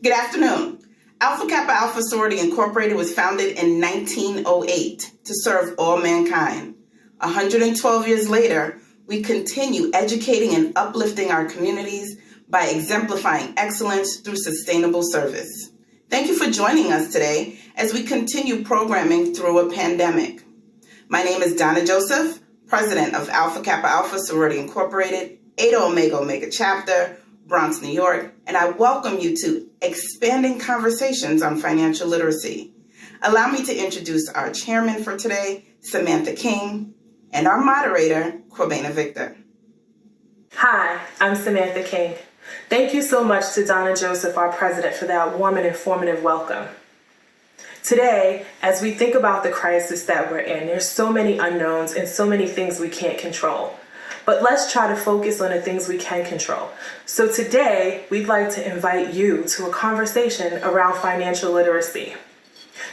Good afternoon. Alpha Kappa Alpha Sorority Incorporated was founded in 1908 to serve all mankind. 112 years later, we continue educating and uplifting our communities by exemplifying excellence through sustainable service. Thank you for joining us today as we continue programming through a pandemic. My name is Donna Joseph, President of Alpha Kappa Alpha Sorority Incorporated, Eta Omega Omega Chapter, Bronx, New York, and I welcome you to Expanding Conversations on Financial Literacy. Allow me to introduce our chairman for today, Samantha King, and our moderator, Kwabena Victor. Hi, I'm Samantha King. Thank you so much to Donna Joseph, our president, for that warm and informative welcome. Today, as we think about the crisis that we're in, there's so many unknowns and so many things we can't control. But let's try to focus on the things we can control. So today, we'd like to invite you to a conversation around financial literacy.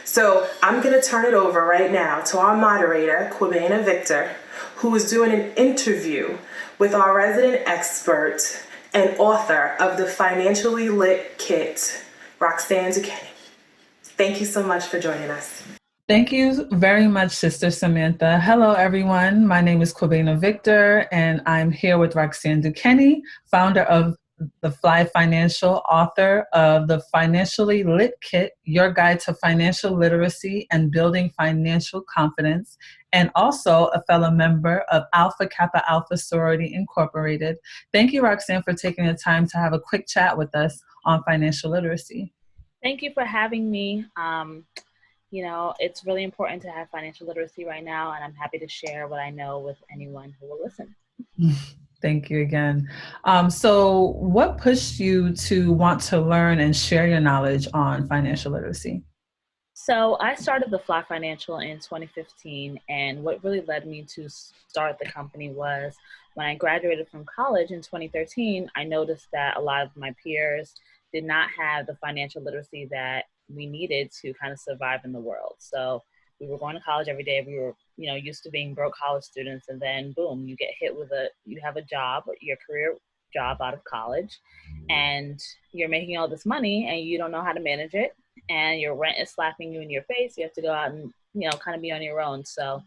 So I'm going to turn it over right now to our moderator, Kwabena Victor, who is doing an interview with our resident expert and author of the Financially Lit Kit, Roxanne Duquesnay. Thank you so much for joining us. Thank you very much, Sister Samantha. Hello, everyone. My name is Kwabena Victor, and I'm here with Roxanne Duquesnay, founder of The Fly Financial, author of the Financially Lit Kit, Your Guide to Financial Literacy and Building Financial Confidence, and also a fellow member of Alpha Kappa Alpha Sorority Incorporated. Thank you, Roxanne, for taking the time to have a quick chat with us on financial literacy. Thank you for having me. It's really important to have financial literacy right now, and I'm happy to share what I know with anyone who will listen. Thank you again. So what pushed you to want to learn and share your knowledge on financial literacy? So I started the Fly Financial in 2015, and what really led me to start the company was when I graduated from college in 2013, I noticed that a lot of my peers did not have the financial literacy that we needed to kind of survive in the world. So we were going to college every day. We were, used to being broke college students, and then boom, you get hit with you have a job, your career job out of college, and you're making all this money and you don't know how to manage it, and your rent is slapping you in your face. You have to go out and, kind of be on your own. So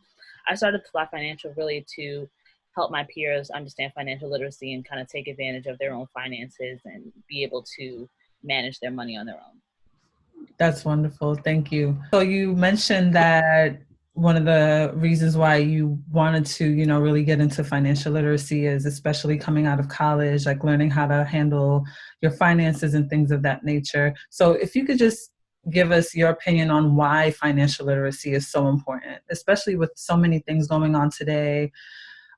I started Fly Financial really to help my peers understand financial literacy and kind of take advantage of their own finances and be able to manage their money on their own. That's wonderful. Thank you. So you mentioned that one of the reasons why you wanted to, really get into financial literacy is especially coming out of college, like learning how to handle your finances and things of that nature. So if you could just give us your opinion on why financial literacy is so important, especially with so many things going on today,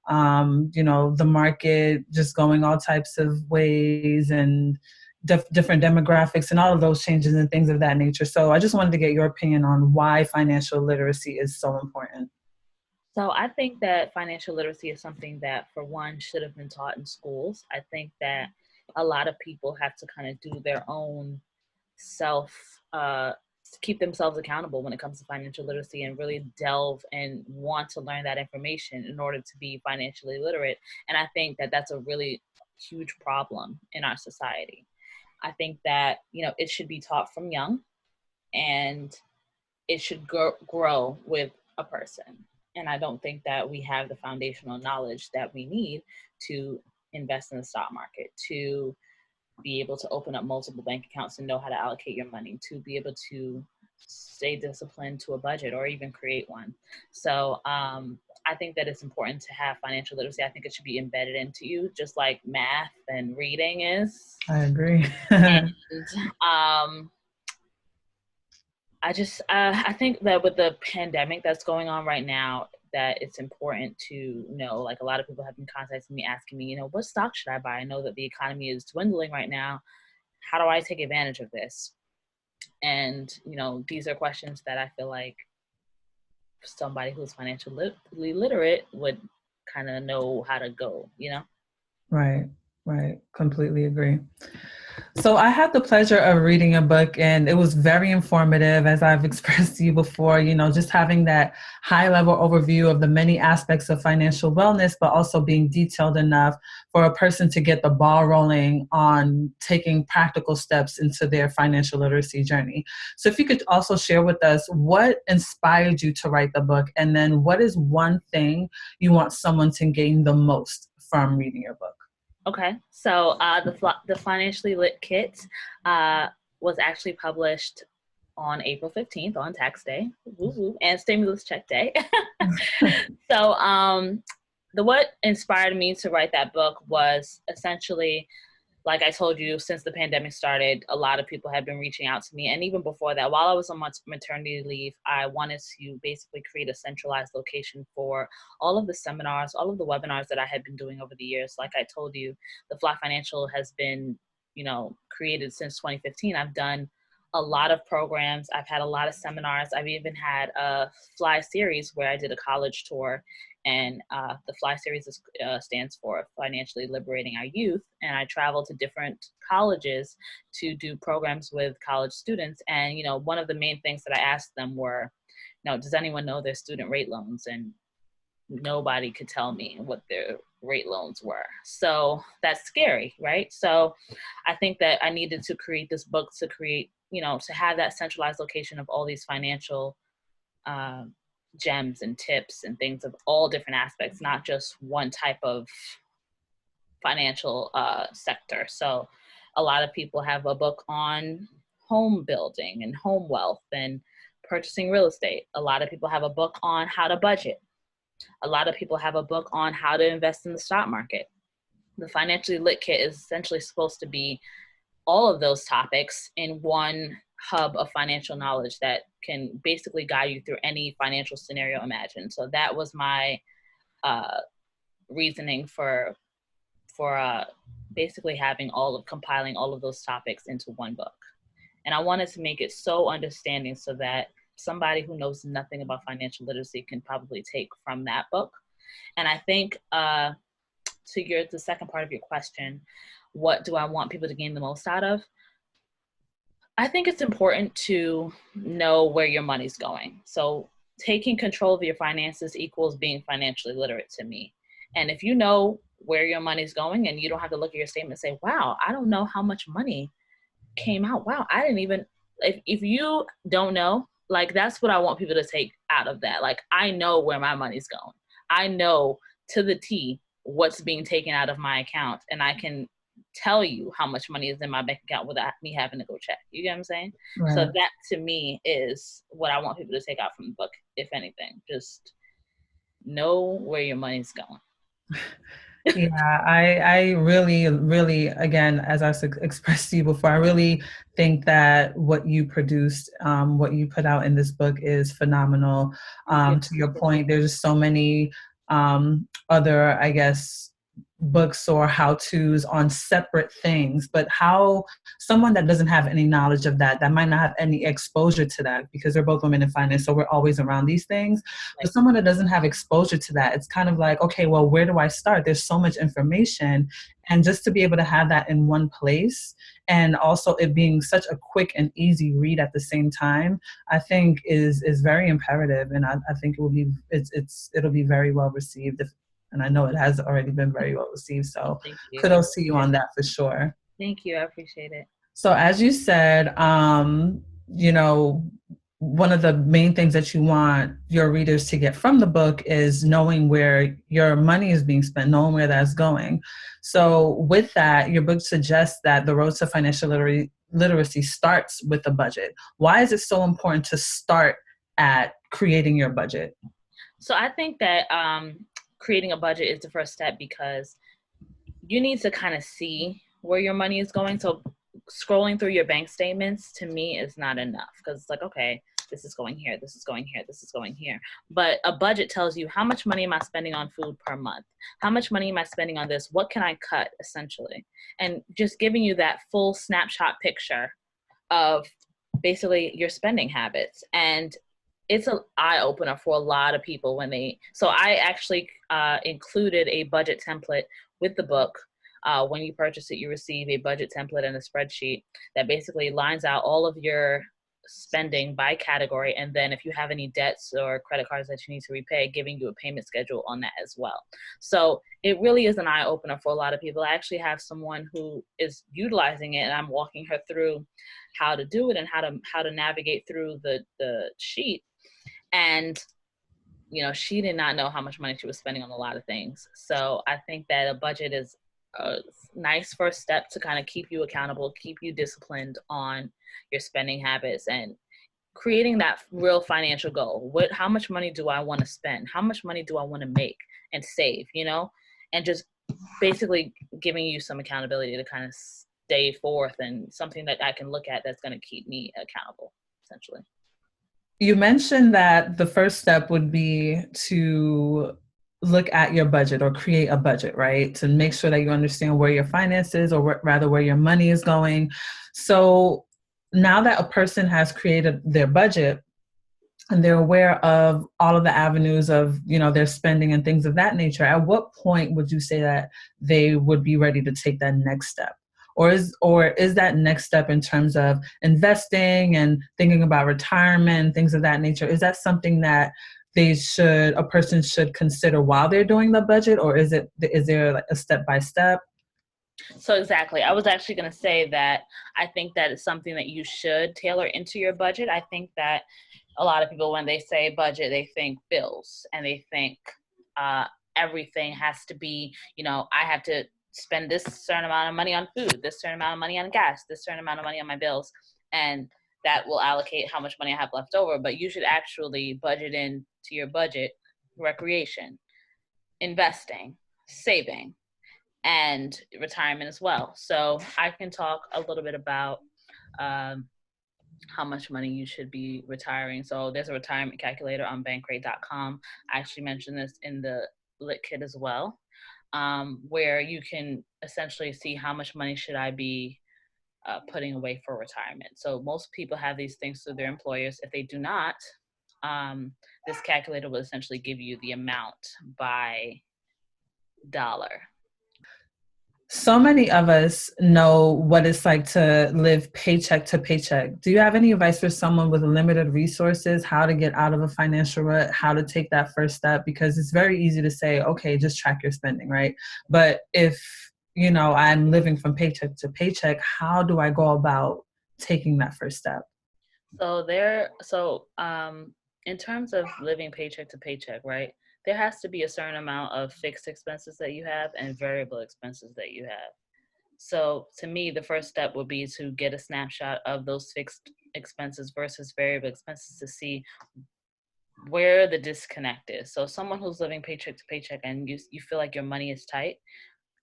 the market just going all types of ways and different demographics and all of those changes and things of that nature. So I just wanted to get your opinion on why financial literacy is so important. So I think that financial literacy is something that, for one, should have been taught in schools. I think that a lot of people have to kind of do their own keep themselves accountable when it comes to financial literacy and really delve and want to learn that information in order to be financially literate. And I think that that's a really huge problem in our society. I think that, it should be taught from young, and it should grow with a person. And I don't think that we have the foundational knowledge that we need to invest in the stock market, to be able to open up multiple bank accounts and know how to allocate your money, to be able to stay disciplined to a budget or even create one. So I think that it's important to have financial literacy. I think it should be embedded into you, just like math and reading is. I agree. And I think that with the pandemic that's going on right now, that it's important to know, like a lot of people have been contacting me, asking me, what stock should I buy? I know that the economy is dwindling right now. How do I take advantage of this? And, these are questions that I feel like somebody who's financially literate would kind of know how to go, Right. Completely agree. So I had the pleasure of reading a book and it was very informative, as I've expressed to you before, just having that high level overview of the many aspects of financial wellness, but also being detailed enough for a person to get the ball rolling on taking practical steps into their financial literacy journey. So if you could also share with us what inspired you to write the book, and then what is one thing you want someone to gain the most from reading your book? Okay, so the Financially Lit Kit was actually published on April 15th on tax day, woo woo, and stimulus check day. So the what inspired me to write that book was essentially, like I told you, since the pandemic started, a lot of people have been reaching out to me. And even before that, while I was on maternity leave, I wanted to basically create a centralized location for all of the seminars, all of the webinars that I had been doing over the years. Like I told you, the Fly Financial has been, created since 2015. I've done a lot of programs. I've had a lot of seminars. I've even had a Fly series where I did a college tour, and the Fly series stands for Financially Liberating Our Youth. And I traveled to different colleges to do programs with college students. And, one of the main things that I asked them were, does anyone know their student rate loans? And nobody could tell me what their rate loans were. So that's scary, right? So I think that I needed to create this book to create, to have that centralized location of all these financial gems and tips and things of all different aspects, not just one type of financial sector. So a lot of people have a book on home building and home wealth and purchasing real estate. A lot of people have a book on how to budget. A lot of people have a book on how to invest in the stock market. The Financially Lit Kit is essentially supposed to be all of those topics in one hub of financial knowledge that can basically guide you through any financial scenario imagined. So that was my reasoning for basically compiling all of those topics into one book. And I wanted to make it so understanding so that somebody who knows nothing about financial literacy can probably take from that book. And I think to the second part of your question, what do I want people to gain the most out of? I think it's important to know where your money's going. So taking control of your finances equals being financially literate to me. And if you know where your money's going and you don't have to look at your statement and say, wow, I don't know how much money came out. Wow, I didn't even, if you don't know, like that's what I want people to take out of that. Like I know where my money's going. I know to the T what's being taken out of my account, and I can tell you how much money is in my bank account without me having to go check. You get what I'm saying? Right. So that to me is what I want people to take out from the book, if anything. Just know where your money's going. Yeah, I really, really, again, as I expressed to you before, I really think that what you produced, what you put out in this book is phenomenal. To your point, there's so many other, I guess, books or how-tos on separate things, but how someone that doesn't have any knowledge of that might not have any exposure to that, because they're both women in finance, so we're always around these things. But someone that doesn't have exposure to that, it's kind of like, okay, well, where do I start? There's so much information, and just to be able to have that in one place, and also it being such a quick and easy read at the same time, I think is very imperative, and I think it will be it'll be very well received. And I know it has already been very well received. So kudos to you on that for sure. Thank you. I appreciate it. So as you said, one of the main things that you want your readers to get from the book is knowing where your money is being spent, knowing where that's going. So with that, your book suggests that the road to financial literacy starts with a budget. Why is it so important to start at creating your budget? So I think that creating a budget is the first step, because you need to kind of see where your money is going. So scrolling through your bank statements to me is not enough, because it's like, okay, this is going here, this is going here, this is going here. But a budget tells you, how much money am I spending on food per month? How much money am I spending on this? What can I cut, essentially? And just giving you that full snapshot picture of basically your spending habits. And it's an eye-opener for a lot of people so I actually included a budget template with the book When you purchase it, you receive a budget template and a spreadsheet that basically lines out all of your spending by category, and then if you have any debts or credit cards that you need to repay, giving you a payment schedule on that as well. So it really is an eye-opener for a lot of people. I actually have someone who is utilizing it, and I'm walking her through how to do it and how to navigate through the sheet. And she did not know how much money she was spending on a lot of things. So I think that a budget is a nice first step to kind of keep you accountable, keep you disciplined on your spending habits, and creating that real financial goal. How much money do I want to spend? How much money do I want to make and save, and just basically giving you some accountability to kind of stay forth, and something that I can look at that's going to keep me accountable, essentially. You mentioned that the first step would be to look at your budget or create a budget, right? To make sure that you understand where your finances, or rather where your money is going. So now that a person has created their budget and they're aware of all of the avenues of, their spending and things of that nature, at what point would you say that they would be ready to take that next step? Or is that next step in terms of investing and thinking about retirement, things of that nature, is that something that a person should consider while they're doing the budget, or is there like a step by step? So exactly. I was actually going to say that I think that it's something that you should tailor into your budget. I think that a lot of people, when they say budget, they think bills, and they think everything has to be, I have to spend this certain amount of money on food, this certain amount of money on gas, this certain amount of money on my bills, and that will allocate how much money I have left over. But you should actually budget into your budget recreation, investing, saving, and retirement as well. So I can talk a little bit about how much money you should be retiring. So there's a retirement calculator on bankrate.com. I actually mentioned this in the Lit Kit as well, where you can essentially see how much money should I be putting away for retirement. So most people have these things through their employers. If they do not, this calculator will essentially give you the amount by dollar. So many of us know what it's like to live paycheck to paycheck. Do you have any advice for someone with limited resources, how to get out of a financial rut, how to take that first step? Because it's very easy to say, okay, just track your spending, right? But if, I'm living from paycheck to paycheck, how do I go about taking that first step? So in terms of living paycheck to paycheck, right? There has to be a certain amount of fixed expenses that you have and variable expenses that you have. So to me, the first step would be to get a snapshot of those fixed expenses versus variable expenses to see where the disconnect is. So someone who's living paycheck to paycheck and you feel like your money is tight,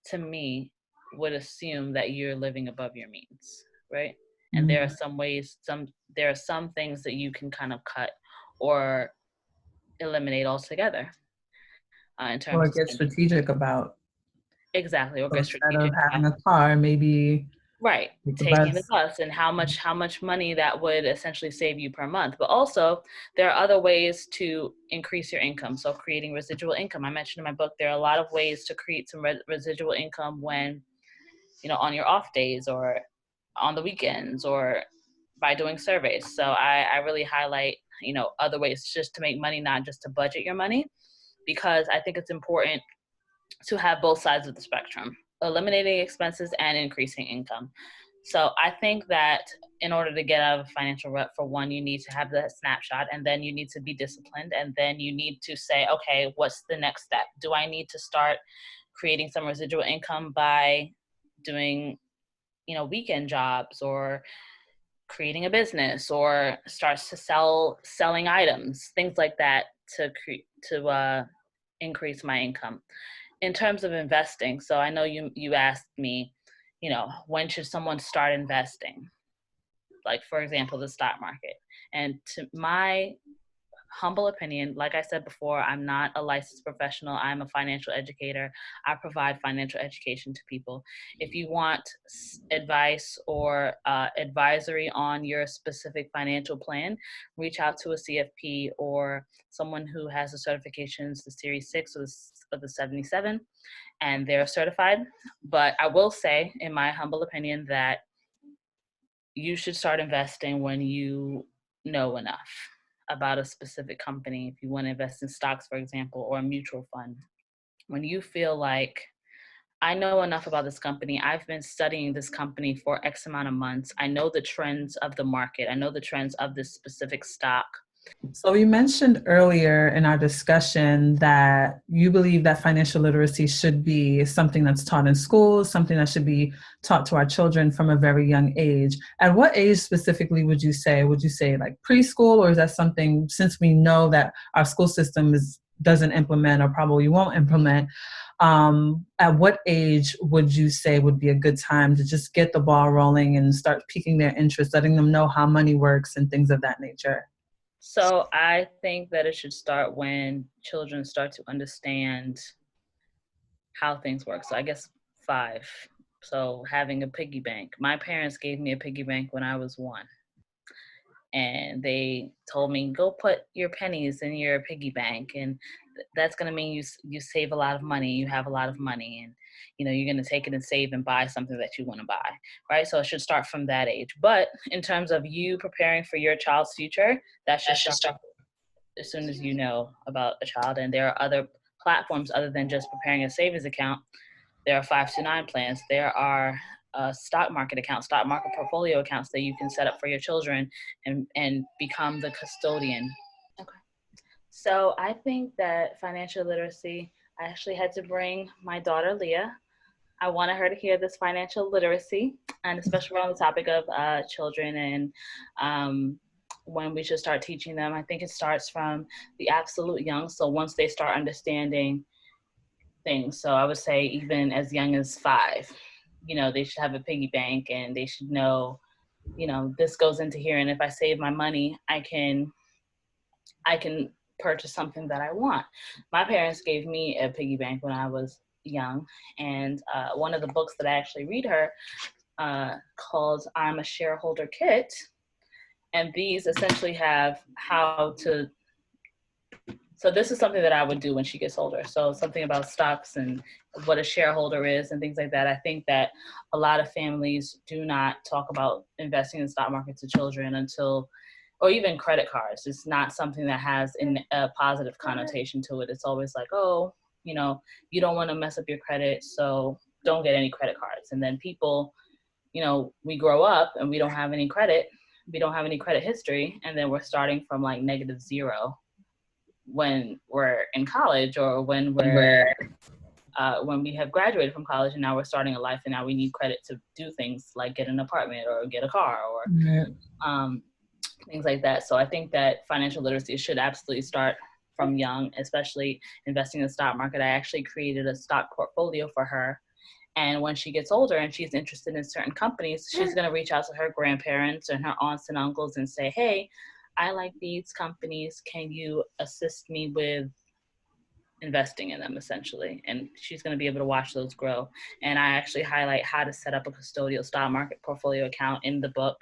to me, would assume that you're living above your means, right? And Mm-hmm. there are some things that you can kind of cut or eliminate altogether. In terms Or of get spending. strategic about. Exactly, or So get instead of strategic having about. a car, maybe Right, take the taking the bus. bus, and how much money that would essentially save you per month. But also, there are other ways to increase your income. So creating residual income. I mentioned in my book, there are a lot of ways to create some residual income when, on your off days or on the weekends or by doing surveys. So I really highlight, other ways just to make money, not just to budget your money, because I think it's important to have both sides of the spectrum, eliminating expenses and increasing income. So I think that in order to get out of a financial rut, for one, you need to have that snapshot, and then you need to be disciplined, and then you need to say, okay, what's the next step? Do I need to start creating some residual income by doing, weekend jobs, or creating a business, or starts to selling items, things like that, to increase my income. In terms of investing, so I know you asked me, when should someone start investing? Like, for example, the stock market. And to my humble opinion, like I said before, I'm not a licensed professional. I'm a financial educator. I provide financial education to people. If you want advice or advisory on your specific financial plan, reach out to a CFP or someone who has the certifications, the Series 6 or the 77, and they're certified. But I will say, in my humble opinion, that you should start investing when you know enough about a specific company. If you want to invest in stocks, for example, or a mutual fund, when you feel like, I know enough about this company, I've been studying this company for X amount of months, I know the trends of the market, I know the trends of this specific stock. So you mentioned earlier in our discussion that you believe that financial literacy should be something that's taught in schools, something that should be taught to our children from a very young age. At what age specifically would you say? Would you say like preschool, or is that something, since we know that our school system doesn't implement or probably won't implement, at what age would you say would be a good time to just get the ball rolling and start piquing their interest, letting them know how money works and things of that nature? So I think that it should start when children start to understand how things work. So I guess 5. So having a piggy bank. My parents gave me a piggy bank when I was 1. And they told me, go put your pennies in your piggy bank, and that's going to mean you save a lot of money, you have a lot of money, and you're going to take it and save and buy something that you want to buy, right? So it should start from that age. But in terms of you preparing for your child's future, that should start as soon as you know about a child. And there are other platforms other than just preparing a savings account. There are 529 plans. There are stock market accounts, stock market portfolio accounts that you can set up for your children and become the custodian. Okay. So I think that financial literacy, I actually had to bring my daughter, Leah. I wanted her to hear this financial literacy, and especially around the topic of children and when we should start teaching them. I think it starts from the absolute young. So once they start understanding things, so I would say even as young as 5, they should have a piggy bank, and they should know, this goes into here, and if I save my money, I can purchase something that I want. My parents gave me a piggy bank when I was young, and one of the books that I actually read her called I'm a Shareholder Kit, and these essentially have how to. So this is something that I would do when she gets older. So something about stocks and what a shareholder is and things like that. I think that a lot of families do not talk about investing in the stock market to children until, or even credit cards. It's not something that has a positive connotation to it. It's always like, oh, you don't want to mess up your credit, so don't get any credit cards. And then people, we grow up and we don't have any credit. We don't have any credit history. And then we're starting from like -0 when we're in college, or when when we have graduated from college, and now we're starting a life, and now we need credit to do things like get an apartment or get a car or things like that. So I think that financial literacy should absolutely start from young, especially investing in the stock market. I actually created a stock portfolio for her. And when she gets older and she's interested in certain companies, she's going to reach out to her grandparents and her aunts and uncles and say, hey, I like these companies. Can you assist me with investing in them, essentially? And she's going to be able to watch those grow. And I actually highlight how to set up a custodial stock market portfolio account in the book,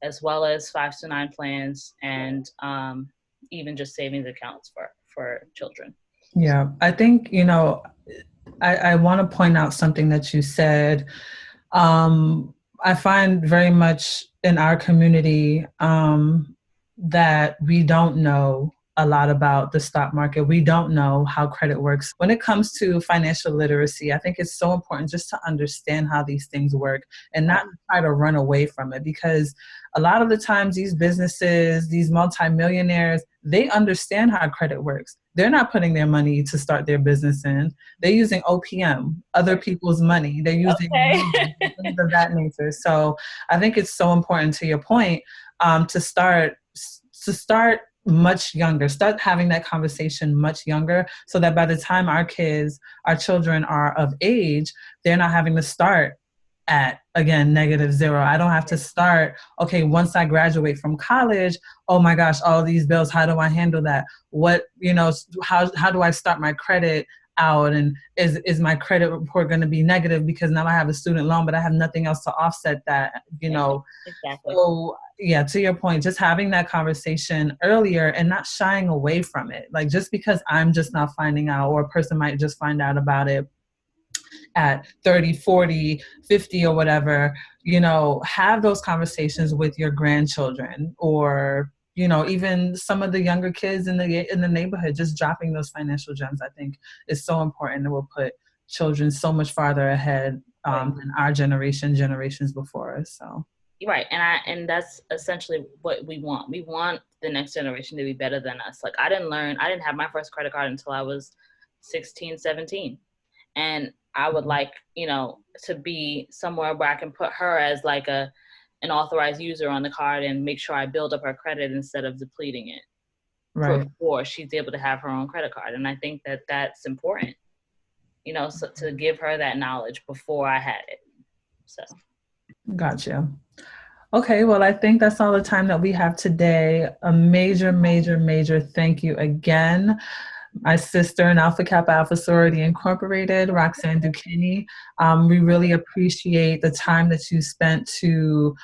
as well as 529 plans and even just savings accounts for children. Yeah, I think, I want to point out something that you said. I find very much in our community that we don't know a lot about the stock market. We don't know how credit works. When it comes to financial literacy, I think it's so important just to understand how these things work and not try to run away from it, because a lot of the times these businesses, these multimillionaires, they understand how credit works. They're not putting their money to start their business in. They're using OPM, other people's money. They're using things of that nature. So I think it's so important, to your point, to start much younger, start having that conversation much younger, so that by the time our children are of age, they're not having to start at, again, -0. I don't have to start, okay, once I graduate from college, oh my gosh, all these bills, how do I handle that? What, how do I start my credit out? And is my credit report going to be negative because now I have a student loan, but I have nothing else to offset that, Exactly. So yeah, to your point, just having that conversation earlier and not shying away from it. Like, just because I'm just not finding out, or a person might just find out about it at 30, 40, 50 or whatever, have those conversations with your grandchildren, or, even some of the younger kids in the neighborhood. Just dropping those financial gems, I think, is so important. It will put children so much farther ahead than our generations before us. So. Right. And that's essentially what we want. We want the next generation to be better than us. Like, I didn't have my first credit card until I was 16, 17. And I would like, to be somewhere where I can put her as like an authorized user on the card and make sure I build up her credit instead of depleting it. Right. Before she's able to have her own credit card. And I think that that's important, so to give her that knowledge before I had it. So. Gotcha. Okay, well, I think that's all the time that we have today. A major, major, major thank you again. My sister in Alpha Kappa Alpha Sorority Incorporated, Roxanne Duquesnay. We really appreciate the time that you spent to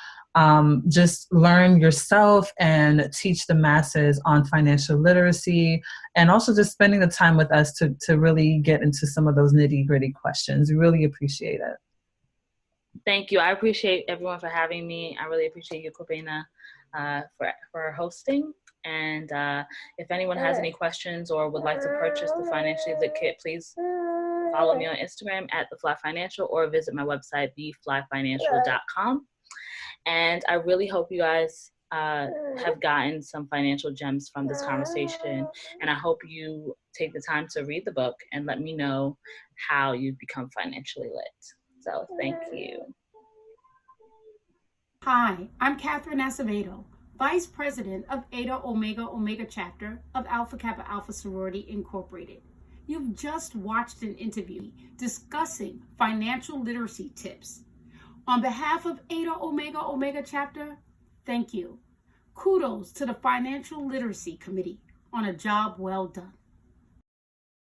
just learn yourself and teach the masses on financial literacy, and also just spending the time with us to really get into some of those nitty-gritty questions. We really appreciate it. Thank you. I appreciate everyone for having me. I really appreciate you, Kwabena, for hosting. And if anyone has any questions or would like to purchase the Financially Lit Kit, please follow me on Instagram at The Fly Financial, or visit my website, theflyfinancial.com. And I really hope you guys have gotten some financial gems from this conversation. And I hope you take the time to read the book and let me know how you become financially lit. So thank you. Hi, I'm Catherine Acevedo, Vice President of Eta Omega Omega Chapter of Alpha Kappa Alpha Sorority Incorporated. You've just watched an interview discussing financial literacy tips. On behalf of Eta Omega Omega Chapter, thank you. Kudos to the Financial Literacy Committee on a job well done.